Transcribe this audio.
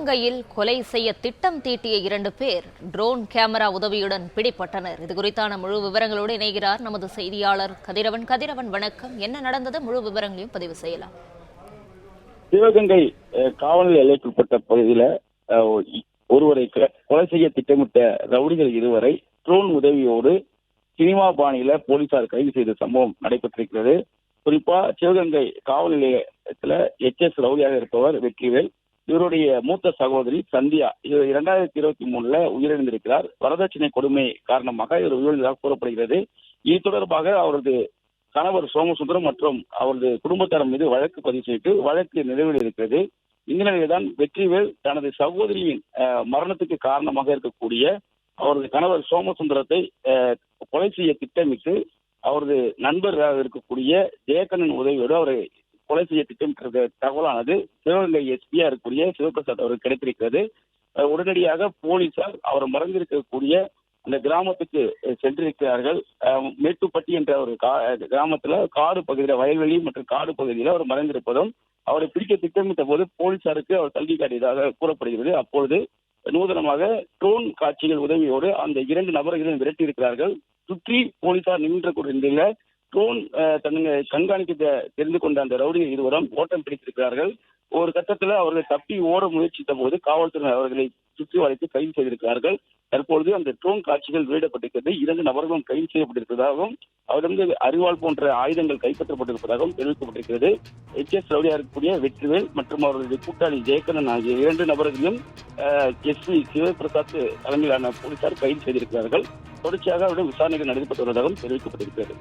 சிவகங்கையில் கொலை செய்ய திட்டம் தீட்டிய 2 பேர் ட்ரோன் கேமரா உதவியுடன் பிடிபட்டனர். இது குறித்தான முழு விவரங்களோடு இணைகிறார் நமது செய்தியாளர் கதிரவன். கதிரவன், வணக்கம். என்ன நடந்தது? முழு விவரங்களையும் பதிவு செய்யலாம். சிவகங்கை காவல் எல்லைக்குட்பட்ட பகுதியில ஒருவரை கொலை செய்ய திட்டமிட்ட ரவுடிகள் 2 வரை ட்ரோன் உதவியோடு சினிமா பாணியில போலீசார் கைது செய்த சம்பவம் நடைபெற்றிருக்கிறது. குறிப்பா சிவகங்கை காவல் நிலையத்துல HS ரவுடியாக இருப்பவர் வெற்றிவேல், இவருடைய மூத்த சகோதரி சந்தியா, இவர் 2023 உயிரிழந்திருக்கிறார். வரதட்சணை கொடுமை காரணமாக இவர் உயிரிழந்ததாக கூறப்படுகிறது. இது தொடர்பாக அவரது கணவர் சோமசுந்தரம் மற்றும் அவரது குடும்பத்தார் மீது வழக்கு பதிவு செய்து வழக்கு நிறைவேறி இருக்கிறது. இந்த நிலையில்தான் வெற்றிவேல் தனது சகோதரியின் மரணத்துக்கு காரணமாக இருக்கக்கூடிய அவரது கணவர் சோமசுந்தரத்தை கொலை செய்ய திட்டமிட்டு அவரது நண்பராக இருக்கக்கூடிய ஜெயக்கண்ணன் உதவியோடு அவரை கொலை செய்ய திட்டமிட்ட தகவலானது சிவகங்கை எஸ்பியா இருக்கக்கூடிய சிவபிரசாத் அவருக்கு கிடைத்திருக்கிறது. உடனடியாக போலீசார் அவர் மறைந்திருக்கக்கூடிய அந்த கிராமத்துக்கு சென்றிருக்கிறார்கள். மேட்டுப்பட்டி என்ற ஒரு கிராமத்துல காடு பகுதியில, வயல்வெளி மற்றும் காடு பகுதியில் அவர் மறைந்திருப்பதும் அவரை பிடிக்க திட்டமிட்ட போது போலீசாருக்கு அவர் தள்ளி காட்டியதாக கூறப்படுகிறது. அப்பொழுது நூதனமாக ட்ரோன் காட்சிகள் உதவியோடு அந்த 2 நபர்களையும் விரட்டியிருக்கிறார்கள். சுற்றி போலீசார் நின்ற நிலையில ட்ரோன் தன்னை கண்காணிக்க தெரிந்து கொண்ட அந்த ரவுடிகள் 2 வரும் ஓட்டம் பிடித்திருக்கிறார்கள். ஒரு கட்டத்தில் அவர்கள் தப்பி ஓட முயற்சித்த போது காவல்துறை அவர்களை சுற்றி வளைத்து கைது செய்திருக்கிறார்கள். தற்பொழுது அந்த ட்ரோன் காட்சிகள் வெளியிடப்பட்டிருக்கிறது. 2 நபர்களும் கைது செய்யப்பட்டிருப்பதாகவும் அவரிடமிருந்து அரிவாள் போன்ற ஆயுதங்கள் கைப்பற்றப்பட்டிருப்பதாகவும் தெரிவிக்கப்பட்டிருக்கிறது. HS ரவுடியாக இருக்கக்கூடிய வெற்றிவேல் மற்றும் அவர்களுடைய கூட்டாளி ஜெயக்கண்ணன் ஆகிய 2 நபர்களையும் SP சிவபிரசாத் தலைமையிலான போலீசார் கைது செய்திருக்கிறார்கள். தொடர்ச்சியாக அவரிடம் விசாரணைகள் நடைபெற்று வருவதாகவும் தெரிவிக்கப்பட்டிருக்கிறது.